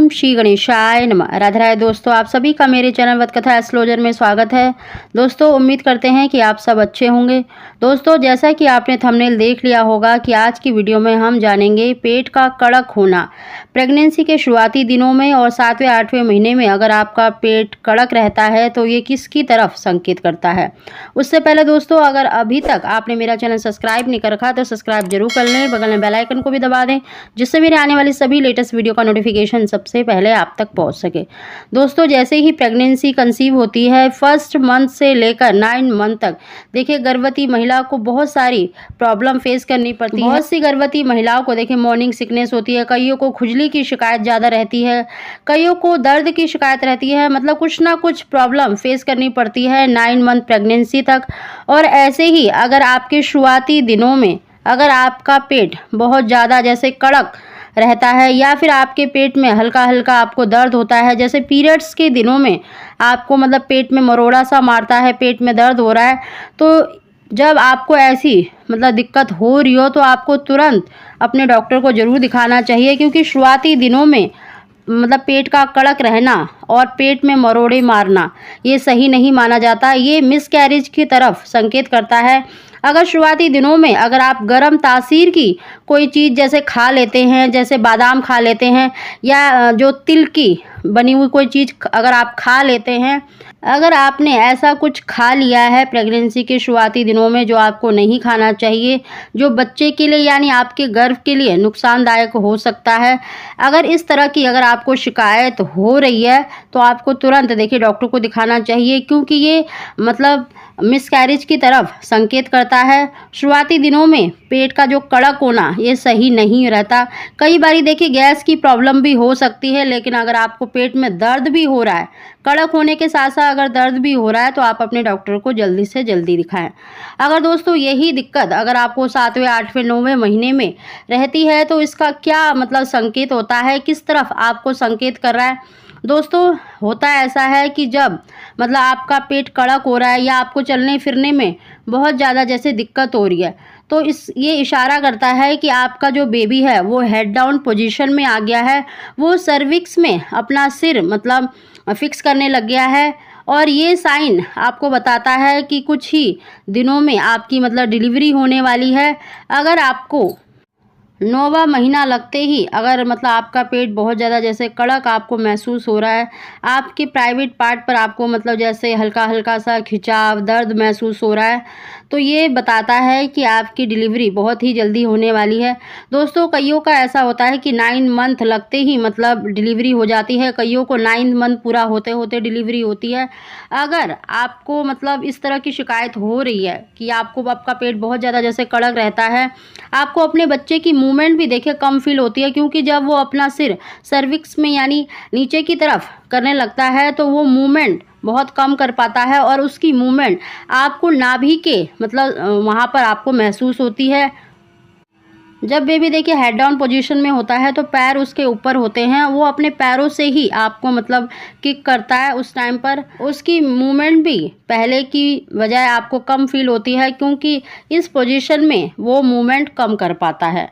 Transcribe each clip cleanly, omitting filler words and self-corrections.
ओम श्री गणेशाय नमः। राधे राधे दोस्तों, आप सभी का मेरे चैनल वत कथा एस्ट्रोलॉजर में स्वागत है। दोस्तों उम्मीद करते हैं कि आप सब अच्छे होंगे। दोस्तों जैसा कि आपने थंबनेल देख लिया होगा कि आज की वीडियो में हम जानेंगे पेट का कड़क होना प्रेगनेंसी के शुरुआती दिनों में और 7वें 8वें महीने में अगर आपका पेट कड़क रहता है तो ये किसकी तरफ संकेत करता है। उससे पहले दोस्तों अगर अभी तक आपने मेरा चैनल सब्सक्राइब नहीं कर रखा तो सब्सक्राइब जरूर कर लें, बगल में बेल आइकन को भी दबा दें जिससे मेरे आने वाली सभी लेटेस्ट वीडियो का नोटिफिकेशन सबसे पहले आप तक पहुंच सके। दोस्तों जैसे ही प्रेगनेंसी कंसीव होती है फर्स्ट मंथ से लेकर 9 मंथ तक देखिए गर्भवती महिला को बहुत सारी प्रॉब्लम फेस करनी पड़ती है। बहुत सी गर्भवती महिलाओं को देखिए मॉर्निंग सिकनेस होती है, कईयों को खुजली की शिकायत ज़्यादा रहती है, कईयों को दर्द की शिकायत रहती है, मतलब कुछ ना कुछ प्रॉब्लम फेस करनी पड़ती है 9 मंथ प्रेगनेंसी तक। और ऐसे ही अगर आपके शुरुआती दिनों में अगर आपका पेट बहुत ज़्यादा जैसे कड़क रहता है या फिर आपके पेट में हल्का हल्का आपको दर्द होता है, जैसे पीरियड्स के दिनों में आपको मतलब पेट में मरोड़ा सा मारता है, पेट में दर्द हो रहा है, तो जब आपको ऐसी मतलब दिक्कत हो रही हो तो आपको तुरंत अपने डॉक्टर को ज़रूर दिखाना चाहिए, क्योंकि शुरुआती दिनों में मतलब पेट का कड़क रहना और पेट में मरोड़े मारना ये सही नहीं माना जाता, ये मिसकैरेज की तरफ संकेत करता है। अगर शुरुआती दिनों में अगर आप गर्म तासीर की कोई चीज़ जैसे खा लेते हैं, जैसे बादाम खा लेते हैं या जो तिल की बनी हुई कोई चीज़ अगर आप खा लेते हैं, अगर आपने ऐसा कुछ खा लिया है प्रेगनेंसी के शुरुआती दिनों में जो आपको नहीं खाना चाहिए, जो बच्चे के लिए यानी आपके गर्भ के लिए नुकसानदायक हो सकता है, अगर इस तरह की अगर आपको शिकायत हो रही है तो आपको तुरंत देखिए डॉक्टर को दिखाना चाहिए, क्योंकि ये मतलब मिसकैरेज की तरफ संकेत करता है। शुरुआती दिनों में पेट का जो कड़क होना ये सही नहीं रहता। कई बारी देखिए गैस की प्रॉब्लम भी हो सकती है, लेकिन अगर आपको पेट में दर्द भी हो रहा है, कड़क होने के साथ साथ अगर दर्द भी हो रहा है तो आप अपने डॉक्टर को जल्दी से जल्दी दिखाएं। अगर दोस्तों यही दिक्कत अगर आपको 7वें 8वें 9वें महीने में रहती है तो इसका क्या मतलब संकेत होता है, किस तरफ आपको संकेत कर रहा है। दोस्तों होता ऐसा है कि जब मतलब आपका पेट कड़क हो रहा है या आपको चलने फिरने में बहुत ज़्यादा जैसे दिक्कत हो रही है तो ये इशारा करता है कि आपका जो बेबी है वो हेड डाउन पोजीशन में आ गया है, वो सर्विक्स में अपना सिर मतलब फिक्स करने लग गया है। और ये साइन आपको बताता है कि कुछ ही दिनों में आपकी मतलब डिलीवरी होने वाली है। अगर आपको 9वां महीना लगते ही अगर मतलब आपका पेट बहुत ज़्यादा जैसे कड़क आपको महसूस हो रहा है, आपके प्राइवेट पार्ट पर आपको मतलब जैसे हल्का हल्का सा खिंचाव दर्द महसूस हो रहा है, तो ये बताता है कि आपकी डिलीवरी बहुत ही जल्दी होने वाली है। दोस्तों कईयों का ऐसा होता है कि 9 मंथ लगते ही मतलब डिलीवरी हो जाती है, कईयों को 9 मंथ पूरा होते होते डिलीवरी होती है। अगर आपको मतलब इस तरह की शिकायत हो रही है कि आपको आपका पेट बहुत ज़्यादा जैसे कड़क रहता है, आपको अपने बच्चे की मूवमेंट भी देखिए कम फील होती है, क्योंकि जब वो अपना सिर सर्विक्स में यानी नीचे की तरफ करने लगता है तो वो मूवमेंट बहुत कम कर पाता है और उसकी मूवमेंट आपको नाभि के मतलब वहाँ पर आपको महसूस होती है। जब बेबी देखिए हेड डाउन पोजीशन में होता है तो पैर उसके ऊपर होते हैं, वो अपने पैरों से ही आपको मतलब किक करता है, उस टाइम पर उसकी मूवमेंट भी पहले की बजाय आपको कम फील होती है, क्योंकि इस पोजीशन में वो मूवमेंट कम कर पाता है।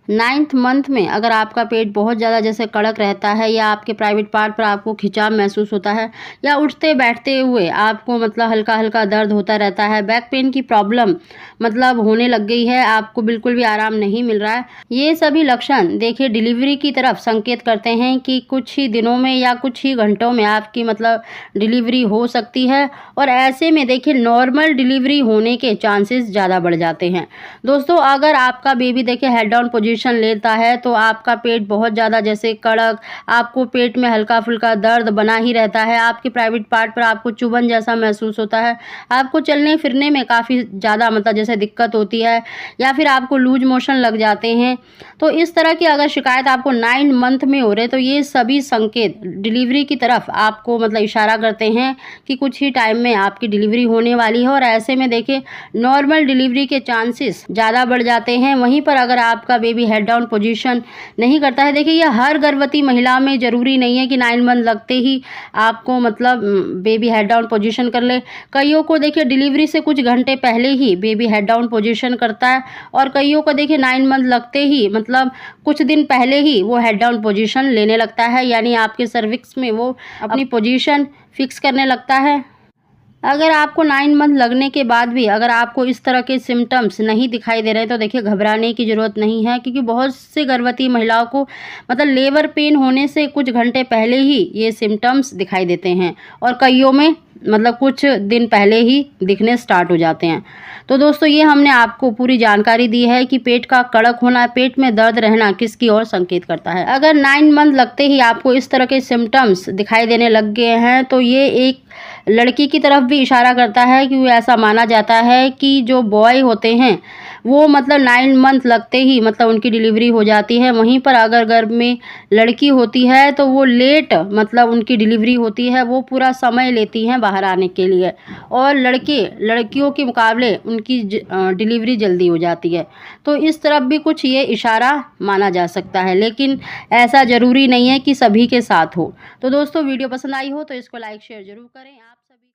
9th मंथ में अगर आपका पेट बहुत ज़्यादा जैसे कड़क रहता है या आपके प्राइवेट पार्ट पर आपको खिंचाव महसूस होता है या उठते बैठते हुए आपको मतलब हल्का हल्का दर्द होता रहता है, बैक पेन की प्रॉब्लम मतलब होने लग गई है, आपको बिल्कुल भी आराम नहीं मिल रहा है, ये सभी लक्षण देखिए डिलीवरी की तरफ संकेत करते हैं कि कुछ ही दिनों में या कुछ ही घंटों में आपकी मतलब डिलीवरी हो सकती है। और ऐसे में देखिए नॉर्मल डिलीवरी होने के चांसेस ज़्यादा बढ़ जाते हैं। दोस्तों अगर आपका बेबी देखिए हेड डाउन पोजीशन लेता है तो आपका पेट बहुत ज़्यादा जैसे कड़क, आपको पेट में हल्का फुल्का दर्द बना ही रहता है, आपके प्राइवेट पार्ट पर आपको चुभन जैसा महसूस होता है, आपको चलने फिरने में काफ़ी ज़्यादा मतलब जैसे दिक्कत होती है या फिर आपको लूज मोशन लग जाते हैं, तो इस तरह की अगर शिकायत आपको 9 मंथ में हो रहे तो ये सभी संकेत डिलीवरी की तरफ आपको मतलब इशारा करते हैं कि कुछ ही टाइम में आपकी डिलीवरी होने वाली है। और ऐसे में देखिए नॉर्मल डिलीवरी के चांसेस ज़्यादा बढ़ जाते हैं। वहीं पर अगर आपका baby baby head down position नहीं करता है। देखिए ये हर गर्भवती महिला में ज़रूरी नहीं है कि 9 मंथ लगते ही आपको मतलब बेबी हेड डाउन पोजीशन कर ले। कईयों को देखिए डिलीवरी से कुछ घंटे पहले ही बेबी हेड डाउन पोजीशन करता है और कईयों को देखिए 9 मंथ लगते ही मतलब कुछ दिन पहले ही वो हेड डाउन पोजीशन लेने लगता है, यानी आपके सर्विक्स में वो अपनी पोजीशन फिक्स करने लगता है। अगर आपको 9 मंथ लगने के बाद भी अगर आपको इस तरह के सिम्टम्स नहीं दिखाई दे रहे हैं तो देखिए घबराने की ज़रूरत नहीं है, क्योंकि बहुत से गर्भवती महिलाओं को मतलब लेबर पेन होने से कुछ घंटे पहले ही ये सिम्टम्स दिखाई देते हैं और कईयों में मतलब कुछ दिन पहले ही दिखने स्टार्ट हो जाते हैं। तो दोस्तों ये हमने आपको पूरी जानकारी दी है कि पेट का कड़क होना, पेट में दर्द रहना किसकी ओर संकेत करता है। अगर 9 मंथ लगते ही आपको इस तरह के सिम्टम्स दिखाई देने लग गए हैं तो ये एक लड़की की तरफ भी इशारा करता है, कि ऐसा माना जाता है कि जो बॉय होते हैं वो मतलब 9 मंथ लगते ही मतलब उनकी डिलीवरी हो जाती है। वहीं पर अगर गर्भ में लड़की होती है तो वो लेट मतलब उनकी डिलीवरी होती है, वो पूरा समय लेती हैं बाहर आने के लिए, और लड़कियों के मुकाबले उनकी डिलीवरी जल्दी हो जाती है। तो इस तरफ भी कुछ ये इशारा माना जा सकता है, लेकिन ऐसा ज़रूरी नहीं है कि सभी के साथ हो। तो दोस्तों वीडियो पसंद आई हो तो इसको लाइक शेयर ज़रूर करें। आप सभी